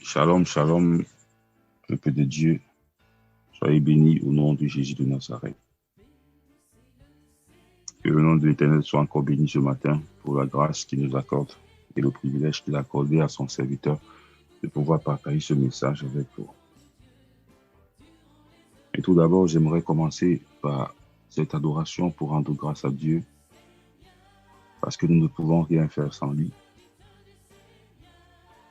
Shalom, shalom, peuple de Dieu. Soyez bénis au nom de Jésus de Nazareth. Que le nom de l'Éternel soit encore béni ce matin pour la grâce qu'il nous accorde et le privilège qu'il a accordé à son serviteur de pouvoir partager ce message avec vous. Et tout d'abord, j'aimerais commencer par cette adoration pour rendre grâce à Dieu parce que nous ne pouvons rien faire sans lui.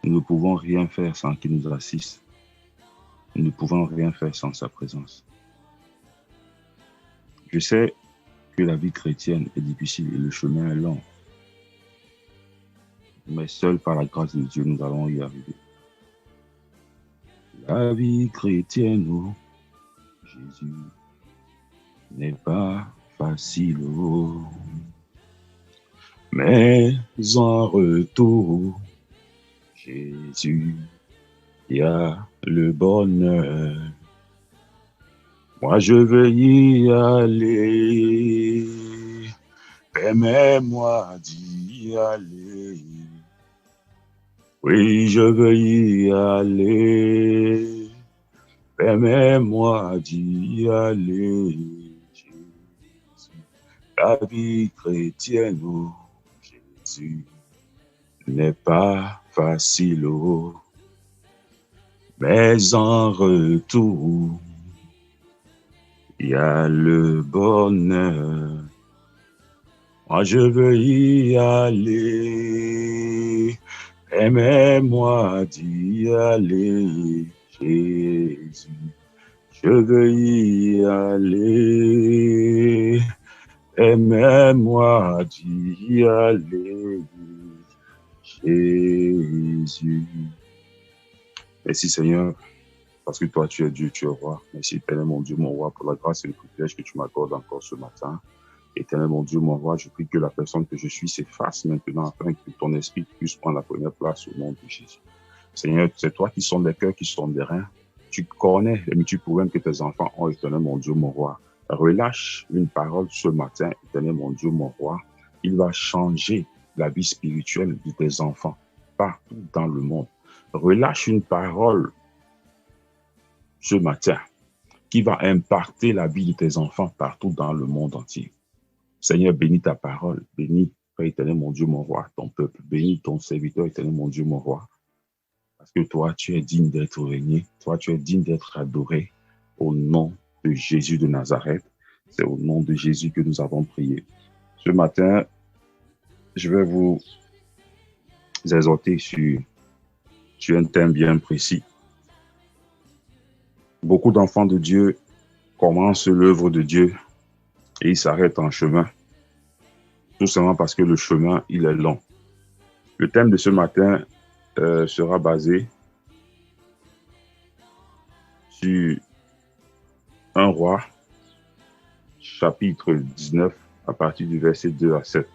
Nous ne pouvons rien faire sans qu'il nous assiste. Nous ne pouvons rien faire sans sa présence. Je sais que la vie chrétienne est difficile et le chemin est long. Mais seul par la grâce de Dieu, nous allons y arriver. La vie chrétienne, oh, Jésus, n'est pas facile, oh. Mais en retour, Jésus, il y a le bonheur. Moi, je veux y aller. Permets-moi d'y aller. Oui, je veux y aller. Permets-moi d'y aller. Jésus. La vie chrétienne, oh, Jésus, n'est pas facile, oh. Mais en retour, il y a le bonheur. Moi, je veux y aller. Permets-moi d'y aller, Jésus. Je veux y aller. Permets-moi d'y aller, Jésus. Merci Seigneur, parce que toi tu es Dieu, tu es roi. Merci Éternel mon Dieu, mon roi, pour la grâce et le privilège que tu m'accordes encore ce matin. Éternel mon Dieu, mon roi, je prie que la personne que je suis s'efface maintenant afin que ton esprit puisse prendre la première place au nom de Jésus. Seigneur, c'est toi qui sondes les cœurs, qui sondes les reins. Tu connais les multiples problèmes que tes enfants ont, Éternel mon Dieu, mon roi. Relâche une parole ce matin, Éternel mon Dieu, mon roi. Il va changer la vie spirituelle de tes enfants partout dans le monde. Relâche une parole ce matin qui va impacter la vie de tes enfants partout dans le monde entier. Seigneur, bénis ta parole, bénis, Père éternel, mon Dieu, mon roi, ton peuple, bénis ton serviteur, éternel, mon Dieu, mon roi. Parce que toi, tu es digne d'être régné, toi, tu es digne d'être adoré au nom de Jésus de Nazareth. C'est au nom de Jésus que nous avons prié. Ce matin, je vais vous exhorter sur un thème bien précis. Beaucoup d'enfants de Dieu commencent l'œuvre de Dieu et ils s'arrêtent en chemin. Tout simplement parce que le chemin, il est long. Le thème de ce matin sera basé sur 1 Roi, chapitre 19, à partir du verset 2 à 7.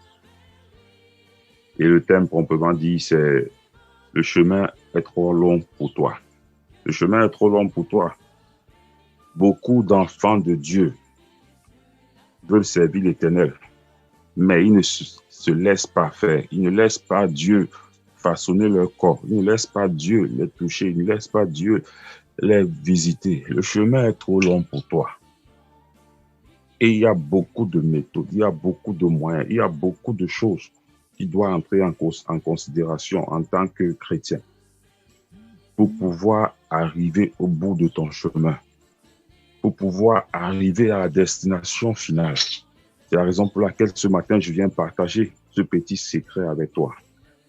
Et le thème, proprement dit, c'est « Le chemin est trop long pour toi ». Le chemin est trop long pour toi. Beaucoup d'enfants de Dieu veulent servir l'Éternel, mais ils ne se laissent pas faire. Ils ne laissent pas Dieu façonner leur corps. Ils ne laissent pas Dieu les toucher. Ils ne laissent pas Dieu les visiter. Le chemin est trop long pour toi. Et il y a beaucoup de méthodes, il y a beaucoup de moyens, il y a beaucoup de choses qui doivent entrer en considération en tant que chrétien pour pouvoir arriver au bout de ton chemin, pour pouvoir arriver à la destination finale. C'est la raison pour laquelle ce matin, je viens partager ce petit secret avec toi.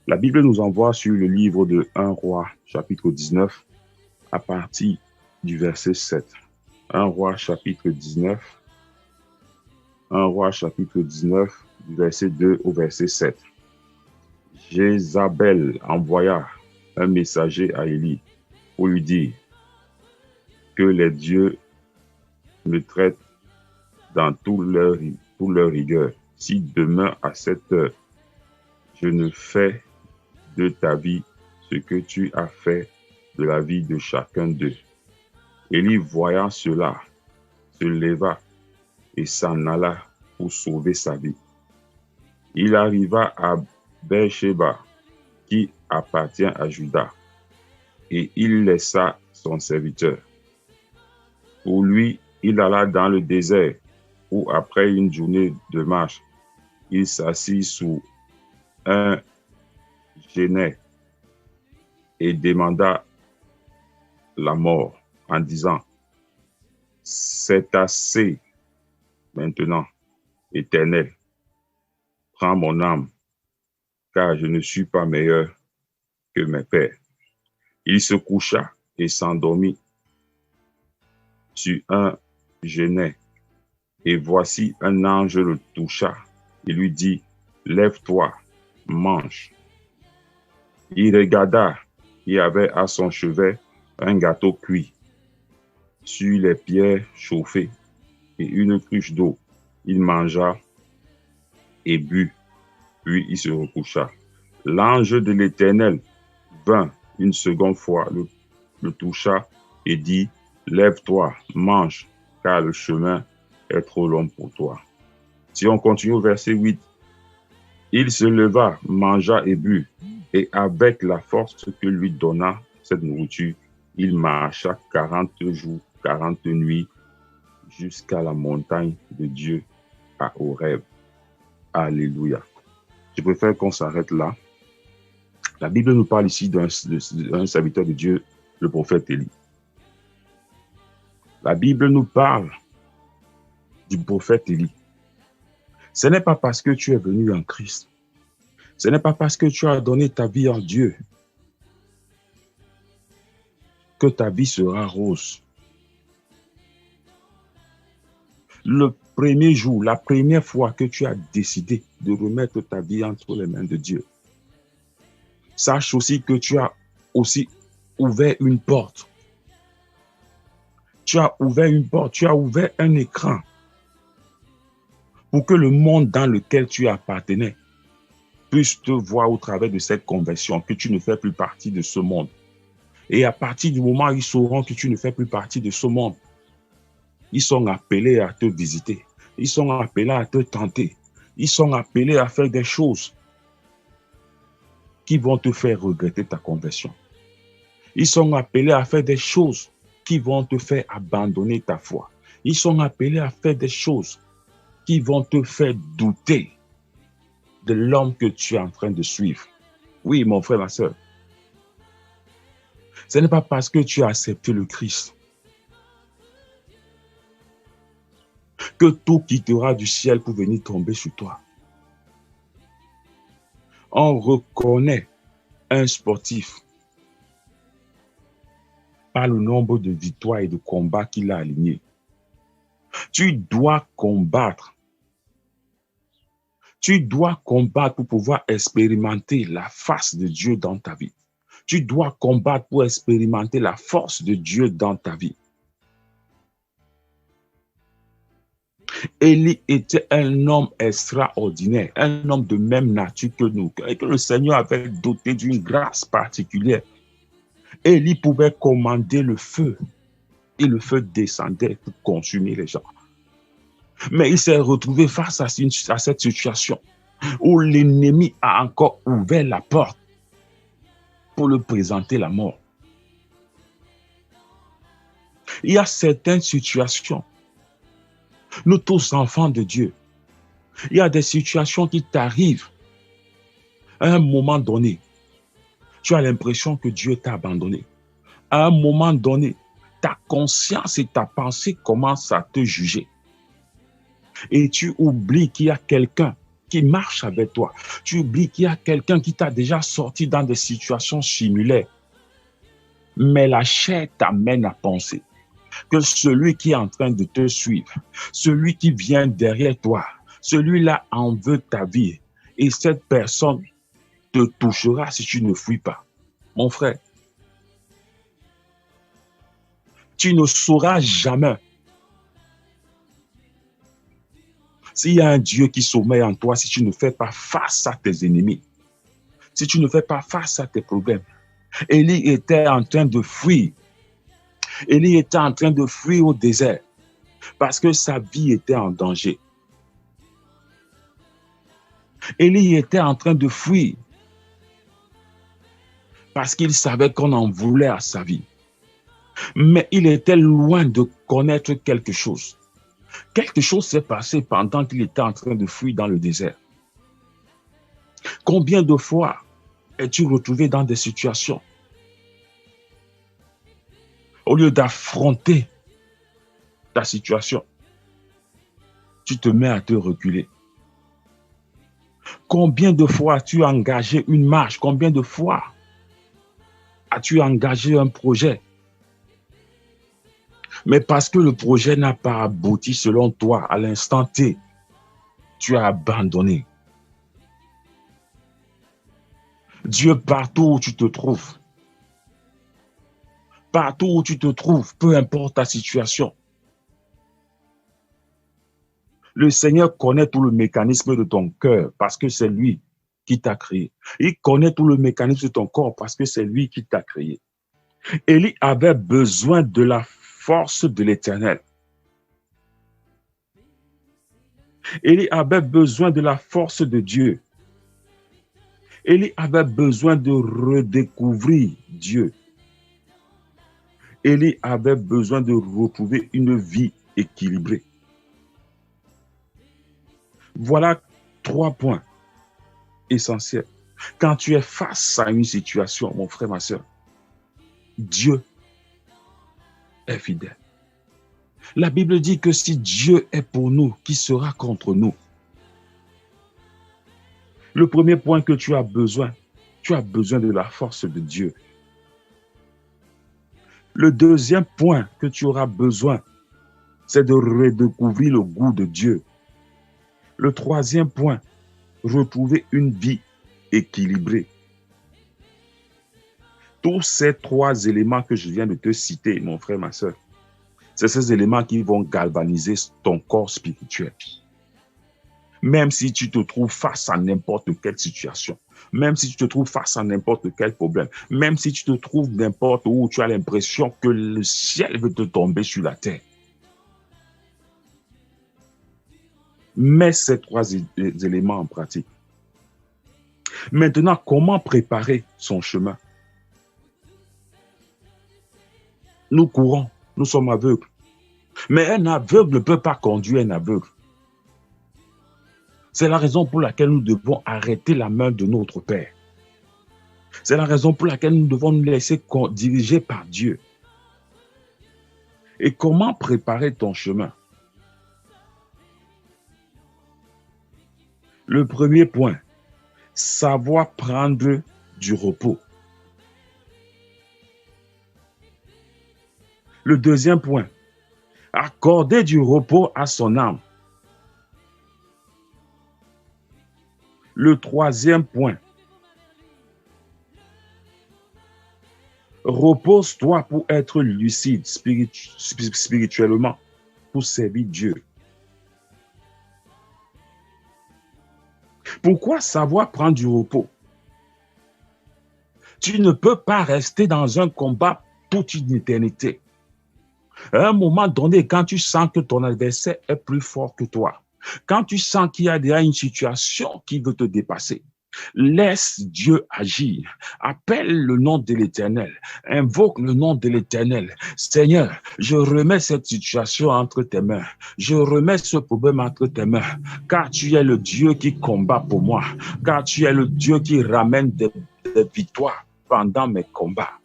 La Bible nous envoie sur le livre de 1 Roi, chapitre 19, à partir du verset 7. 1 Roi, chapitre 19. 1 Roi, chapitre 19, du verset 2 au verset 7. Jézabel envoya un messager à Élie pour lui dire que les dieux me traitent dans toute leur rigueur. Si demain à cette heure, je ne fais de ta vie ce que tu as fait de la vie de chacun d'eux. Élie, voyant cela, se leva et s'en alla pour sauver sa vie. Il arriva à Beersheba, qui appartient à Juda. et il laissa son serviteur. Pour lui, il alla dans le désert, où après une journée de marche, il s'assit sous un genêt et demanda la mort en disant, « C'est assez maintenant, Éternel, prends mon âme, car je ne suis pas meilleur que mes pères. » Il se coucha et s'endormit sur un genêt. Et voici un ange le toucha et lui dit, « Lève-toi, mange. » Il regarda, il y avait à son chevet un gâteau cuit sur les pierres chauffées et une cruche d'eau. Il mangea et but, puis il se recoucha. L'ange de l'Éternel vint une seconde fois, le toucha et dit, « Lève-toi, mange, car le chemin est trop long pour toi. » Si on continue au verset 8, il se leva, mangea et but, et avec la force que lui donna cette nourriture, il marcha 40 jours, 40 nuits, jusqu'à la montagne de Dieu à Horeb. Alléluia. Je préfère qu'on s'arrête là. La Bible nous parle ici d'un serviteur de Dieu, le prophète Élie. La Bible nous parle du prophète Élie. Ce n'est pas parce que tu es venu en Christ, ce n'est pas parce que tu as donné ta vie en Dieu que ta vie sera rose. Le premier jour, la première fois que tu as décidé de remettre ta vie entre les mains de Dieu, sache aussi que tu as aussi ouvert une porte. Tu as ouvert une porte, tu as ouvert un écran pour que le monde dans lequel tu appartenais puisse te voir au travers de cette conversion, que tu ne fais plus partie de ce monde. Et à partir du moment où ils sauront que tu ne fais plus partie de ce monde, ils sont appelés à te visiter. Ils sont appelés à te tenter. Ils sont appelés à faire des choses qui vont te faire regretter ta conversion. Ils sont appelés à faire des choses qui vont te faire abandonner ta foi. Ils sont appelés à faire des choses qui vont te faire douter de l'homme que tu es en train de suivre. Oui, mon frère, ma soeur. Ce n'est pas parce que tu as accepté le Christ que tout quittera du ciel pour venir tomber sur toi. On reconnaît un sportif par le nombre de victoires et de combats qu'il a alignés. Tu dois combattre. Tu dois combattre pour pouvoir expérimenter la face de Dieu dans ta vie. Tu dois combattre pour expérimenter la force de Dieu dans ta vie. Élie était un homme extraordinaire, un homme de même nature que nous, et que le Seigneur avait doté d'une grâce particulière. Élie pouvait commander le feu, et le feu descendait pour consumer les gens. Mais il s'est retrouvé face à cette situation où l'ennemi a encore ouvert la porte pour lui présenter la mort. Il y a certaines situations, nous tous enfants de Dieu, il y a des situations qui t'arrivent à un moment donné. Tu as l'impression que Dieu t'a abandonné. À un moment donné, ta conscience et ta pensée commencent à te juger. Et tu oublies qu'il y a quelqu'un qui marche avec toi. Tu oublies qu'il y a quelqu'un qui t'a déjà sorti dans des situations similaires. Mais la chair t'amène à penser que celui qui est en train de te suivre, celui qui vient derrière toi, celui-là en veut ta vie. Et cette personne te touchera si tu ne fuis pas. Mon frère, tu ne sauras jamais s'il y a un Dieu qui sommeille en toi, si tu ne fais pas face à tes ennemis, si tu ne fais pas face à tes problèmes. Élie était en train de fuir. Élie était en train de fuir au désert parce que sa vie était en danger. Élie était en train de fuir parce qu'il savait qu'on en voulait à sa vie. Mais il était loin de connaître quelque chose. Quelque chose s'est passé pendant qu'il était en train de fuir dans le désert. Combien de fois es-tu retrouvé dans des situations, au lieu d'affronter ta situation, tu te mets à te reculer? Combien de fois as-tu engagé une marche? Combien de fois as-tu engagé un projet? Mais parce que le projet n'a pas abouti selon toi à l'instant T, tu as abandonné. Dieu, partout où tu te trouves, peu importe ta situation, le Seigneur connaît tout le mécanisme de ton cœur parce que c'est lui qui t'a créé. Il connaît tout le mécanisme de ton corps parce que c'est lui qui t'a créé. Élie avait besoin de la force de l'Éternel. Élie avait besoin de la force de Dieu. Élie avait besoin de redécouvrir Dieu. Élie avait besoin de retrouver une vie équilibrée. Voilà 3 points essentiels. Quand tu es face à une situation, mon frère, ma soeur, Dieu est fidèle. La Bible dit que si Dieu est pour nous, qui sera contre nous? Le premier point que tu as besoin de la force de Dieu. Le deuxième point que tu auras besoin, c'est de redécouvrir le goût de Dieu. Le troisième point, retrouver une vie équilibrée. Tous ces 3 éléments que je viens de te citer, mon frère, ma soeur, c'est ces éléments qui vont galvaniser ton corps spirituel. Même si tu te trouves face à n'importe quelle situation, même si tu te trouves face à n'importe quel problème, même si tu te trouves n'importe où tu as l'impression que le ciel veut te tomber sur la terre, mets ces 3 éléments en pratique. Maintenant, comment préparer son chemin? Nous courons, nous sommes aveugles. Mais un aveugle ne peut pas conduire un aveugle. C'est la raison pour laquelle nous devons arrêter la main de notre Père. C'est la raison pour laquelle nous devons nous laisser diriger par Dieu. Et comment préparer ton chemin? Le premier point, savoir prendre du repos. Le deuxième point, accorder du repos à son âme. Le troisième point, repose-toi pour être lucide spirituellement, pour servir Dieu. Pourquoi savoir prendre du repos? Tu ne peux pas rester dans un combat toute une éternité. À un moment donné, quand tu sens que ton adversaire est plus fort que toi, quand tu sens qu'il y a déjà une situation qui veut te dépasser, laisse Dieu agir. Appelle le nom de l'Éternel. Invoque le nom de l'Éternel. Seigneur, je remets cette situation entre tes mains. Je remets ce problème entre tes mains. Car tu es le Dieu qui combat pour moi. Car tu es le Dieu qui ramène des victoires pendant mes combats.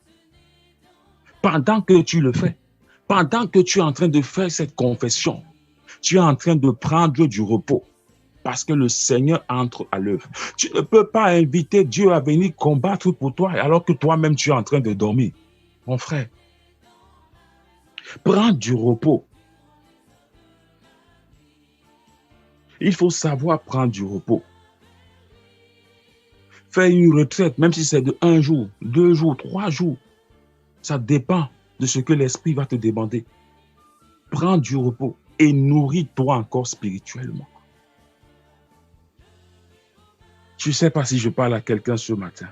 Pendant que tu le fais, pendant que tu es en train de faire cette confession, tu es en train de prendre du repos parce que le Seigneur entre à l'œuvre. Tu ne peux pas inviter Dieu à venir combattre pour toi alors que toi-même tu es en train de dormir. Mon frère, prends du repos. Il faut savoir prendre du repos. Fais une retraite, même si c'est de 1 jour, 2 jours, 3 jours. Ça dépend de ce que l'Esprit va te demander. Prends du repos et nourris-toi encore spirituellement. Je ne sais pas si je parle à quelqu'un ce matin.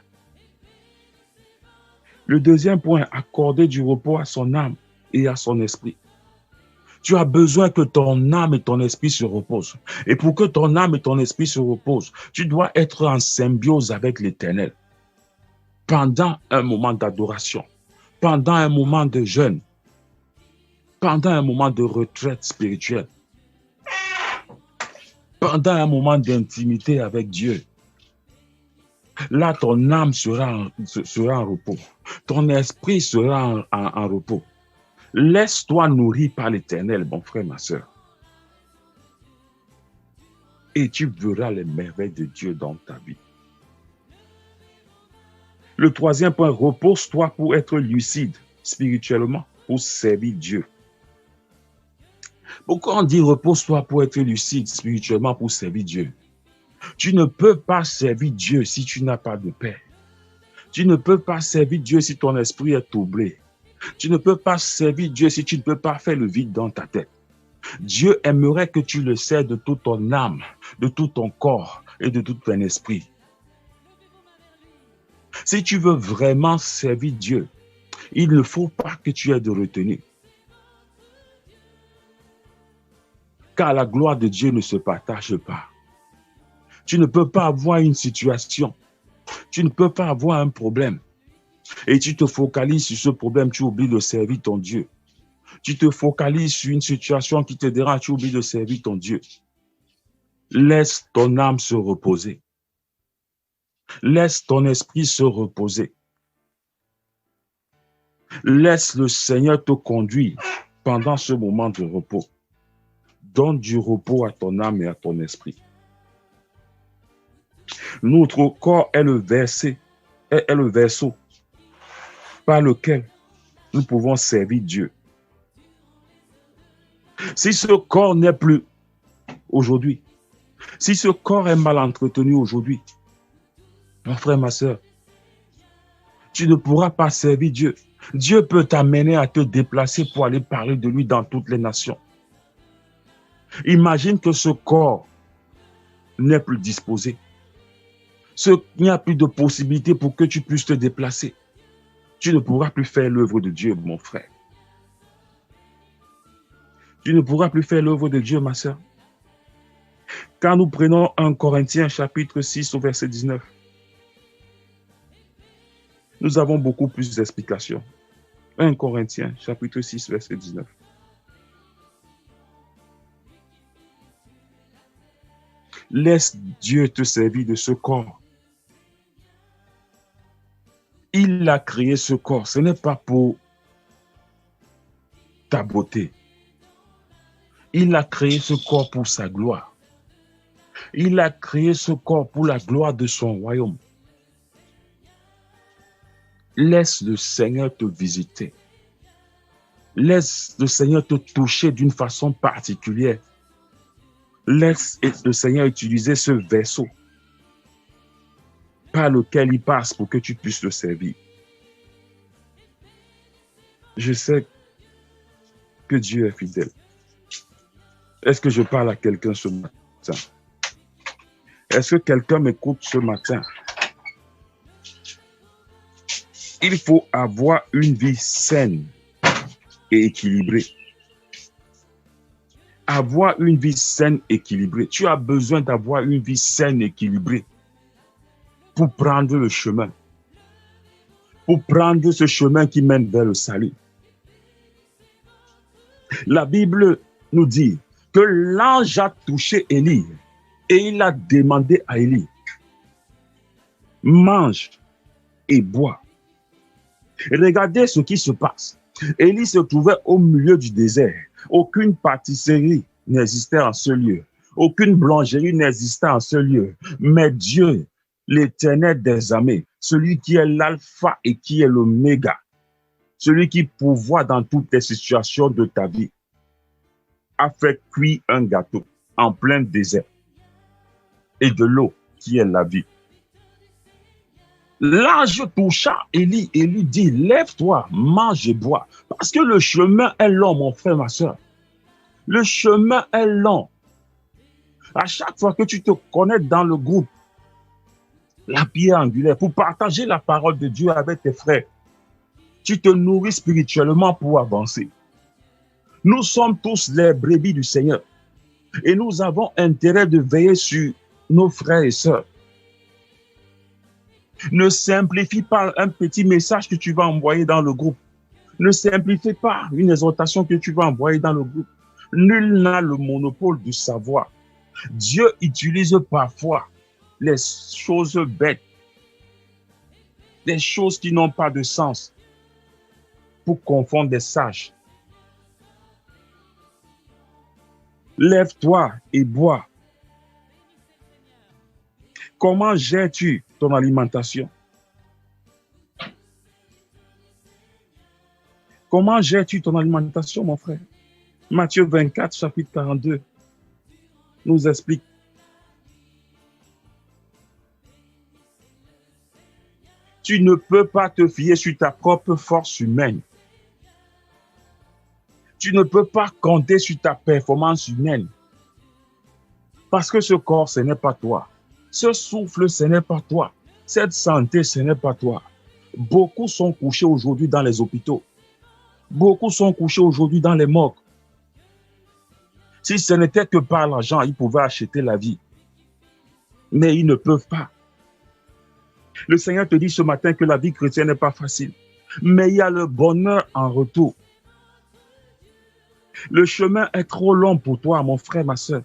Le deuxième point, accorder du repos à son âme et à son esprit. Tu as besoin que ton âme et ton esprit se reposent. Et pour que ton âme et ton esprit se reposent, tu dois être en symbiose avec l'Éternel. pendant un moment d'adoration, pendant un moment de jeûne, pendant un moment de retraite spirituelle, pendant un moment d'intimité avec Dieu. Là, ton âme sera en repos. Ton esprit sera en repos. Laisse-toi nourrir par l'Éternel, mon frère, ma soeur. Et tu verras les merveilles de Dieu dans ta vie. Le troisième point, repose-toi pour être lucide spirituellement, pour servir Dieu. Pourquoi on dit repose-toi pour être lucide spirituellement, pour servir Dieu? Tu ne peux pas servir Dieu si tu n'as pas de paix. Tu ne peux pas servir Dieu si ton esprit est troublé. Tu ne peux pas servir Dieu si tu ne peux pas faire le vide dans ta tête. Dieu aimerait que tu le sers de toute ton âme, de tout ton corps et de tout ton esprit. Si tu veux vraiment servir Dieu, il ne faut pas que tu aies de retenue. Car la gloire de Dieu ne se partage pas. Tu ne peux pas avoir une situation. Tu ne peux pas avoir un problème. Et tu te focalises sur ce problème, tu oublies de servir ton Dieu. Tu te focalises sur une situation qui te dérange, tu oublies de servir ton Dieu. Laisse ton âme se reposer. Laisse ton esprit se reposer. Laisse le Seigneur te conduire pendant ce moment de repos. Donne du repos à ton âme et à ton esprit. Notre corps est le vaisseau par lequel nous pouvons servir Dieu. Si ce corps n'est plus aujourd'hui, si ce corps est mal entretenu aujourd'hui, mon frère, ma soeur, tu ne pourras pas servir Dieu. Dieu peut t'amener à te déplacer pour aller parler de lui dans toutes les nations. Imagine que ce corps n'est plus disposé. Il n'y a plus de possibilité pour que tu puisses te déplacer. Tu ne pourras plus faire l'œuvre de Dieu, mon frère. Tu ne pourras plus faire l'œuvre de Dieu, ma soeur. Quand nous prenons 1 Corinthiens chapitre 6 au verset 19, nous avons beaucoup plus d'explications. 1 Corinthiens chapitre 6 verset 19. Laisse Dieu te servir de ce corps. Il a créé ce corps. Ce n'est pas pour ta beauté. Il a créé ce corps pour sa gloire. Il a créé ce corps pour la gloire de son royaume. Laisse le Seigneur te visiter. Laisse le Seigneur te toucher d'une façon particulière. Laisse le Seigneur utiliser ce vaisseau par lequel il passe pour que tu puisses le servir. Je sais que Dieu est fidèle. Est-ce que je parle à quelqu'un ce matin? Est-ce que quelqu'un m'écoute ce matin? Il faut avoir une vie saine et équilibrée. Avoir une vie saine et équilibrée. Tu as besoin d'avoir une vie saine et équilibrée pour prendre le chemin. Pour prendre ce chemin qui mène vers le salut. La Bible nous dit que l'ange a touché Élie et il a demandé à Élie, mange et bois. Regardez ce qui se passe. Élie se trouvait au milieu du désert. Aucune pâtisserie n'existait en ce lieu. Aucune boulangerie n'existait en ce lieu. Mais Dieu, l'Éternel des armées, celui qui est l'alpha et qui est l'oméga, celui qui pourvoit dans toutes les situations de ta vie, a fait cuire un gâteau en plein désert et de l'eau qui est la vie. L'ange toucha Élie et lui dit, lève-toi, mange et bois. Parce que le chemin est long, mon frère, ma soeur. Le chemin est long. À chaque fois que tu te connais dans le groupe, la pierre angulaire, pour partager la parole de Dieu avec tes frères, tu te nourris spirituellement pour avancer. Nous sommes tous les brebis du Seigneur. Et nous avons intérêt de veiller sur nos frères et sœurs. Ne simplifie pas un petit message que tu vas envoyer dans le groupe. Ne simplifie pas une exhortation que tu vas envoyer dans le groupe. Nul n'a le monopole du savoir. Dieu utilise parfois les choses bêtes, les choses qui n'ont pas de sens pour confondre des sages. Lève-toi et bois. Comment gères-tu ton alimentation? Comment gères-tu ton alimentation, mon frère? Matthieu 24, chapitre 42, nous explique. Tu ne peux pas te fier sur ta propre force humaine. Tu ne peux pas compter sur ta performance humaine. Parce que ce corps, ce n'est pas toi. Ce souffle, ce n'est pas toi. Cette santé, ce n'est pas toi. Beaucoup sont couchés aujourd'hui dans les hôpitaux. Beaucoup sont couchés aujourd'hui dans les morgues. Si ce n'était que par l'argent, ils pouvaient acheter la vie. Mais ils ne peuvent pas. Le Seigneur te dit ce matin que la vie chrétienne n'est pas facile. Mais il y a le bonheur en retour. Le chemin est trop long pour toi, mon frère, ma soeur.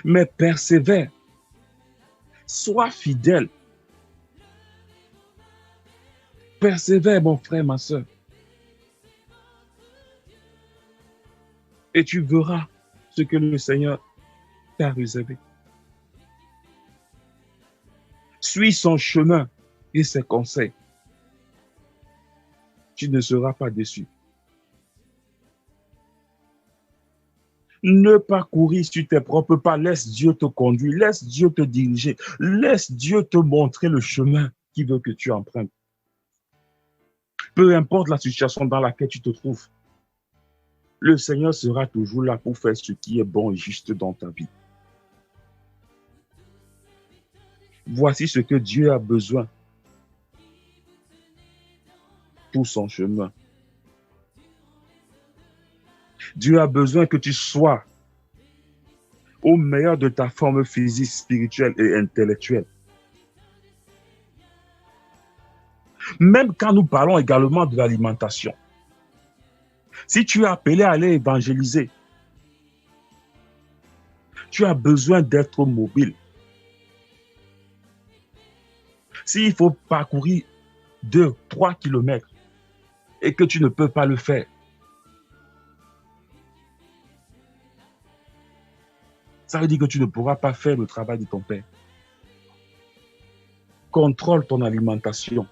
Mais persévère. Sois fidèle. Persévère, mon frère, ma soeur. Et tu verras ce que le Seigneur t'a réservé. Suis son chemin et ses conseils. Tu ne seras pas déçu. Ne pas courir sur tes propres pas. Laisse Dieu te conduire. Laisse Dieu te diriger. Laisse Dieu te montrer le chemin qu'il veut que tu empruntes. Peu importe la situation dans laquelle tu te trouves, le Seigneur sera toujours là pour faire ce qui est bon et juste dans ta vie. Voici ce que Dieu a besoin pour son chemin. Dieu a besoin que tu sois au meilleur de ta forme physique, spirituelle et intellectuelle. Même quand nous parlons également de l'alimentation, si tu es appelé à aller évangéliser, tu as besoin d'être mobile. S'il faut parcourir 2-3 kilomètres et que tu ne peux pas le faire, ça veut dire que tu ne pourras pas faire le travail de ton Père. Contrôle ton alimentation.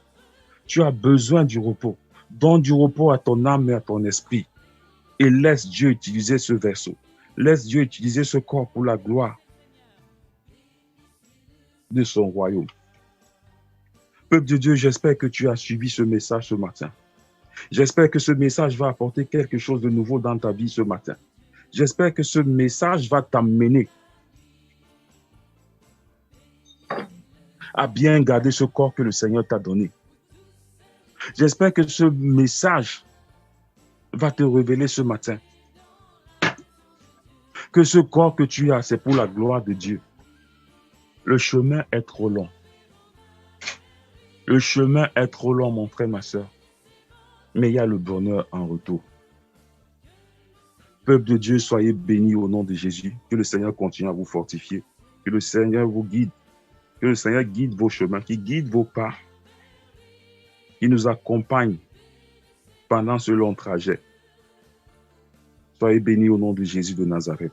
Tu as besoin du repos. Donne du repos à ton âme et à ton esprit. Et laisse Dieu utiliser ce vaisseau. Laisse Dieu utiliser ce corps pour la gloire de son royaume. Peuple de Dieu, j'espère que tu as suivi ce message ce matin. J'espère que ce message va apporter quelque chose de nouveau dans ta vie ce matin. J'espère que ce message va t'amener à bien garder ce corps que le Seigneur t'a donné. J'espère que ce message va te révéler ce matin que ce corps que tu as, c'est pour la gloire de Dieu. Le chemin est trop long. Le chemin est trop long, mon frère, ma soeur. Mais il y a le bonheur en retour. Peuple de Dieu, soyez bénis au nom de Jésus. Que le Seigneur continue à vous fortifier. Que le Seigneur vous guide. Que le Seigneur guide vos chemins, qu'il guide vos pas. Qu'il nous accompagne pendant ce long trajet. Soyez bénis au nom de Jésus de Nazareth.